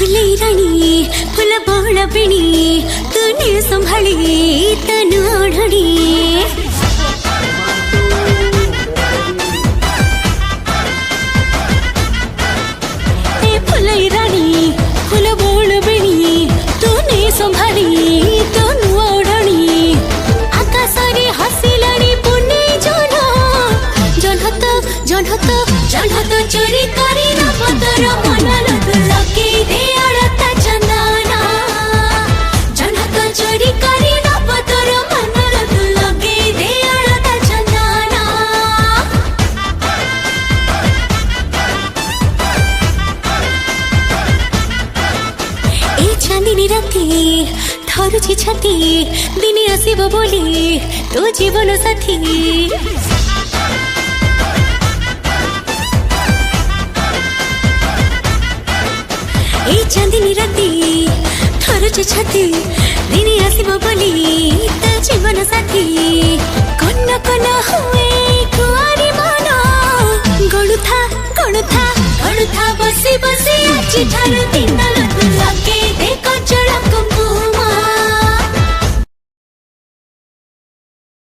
फुले राणी full बोळ बिणी तुने संभाळी तनु ओढणी फुले राणी full बोळ बिणी तुने संभाळी तनु ओढणी आकाशरे हसिलाणी पुणे जन्हत चोरी करी नपतर मनल लगे दे अड़ता चंदना जन्हत चोरी करी नपतर मनल लगे दे अड़ता चंदना ए चांदनी राती थरुची छाती दिने आसीबो बोली तो जीवन साथी चांदनी राती थरुची छाती दिने आसीबो बोली तो जीवन साथी कन कन हुए कुआरी मन गणुथा बसी बसी आज ठार दिन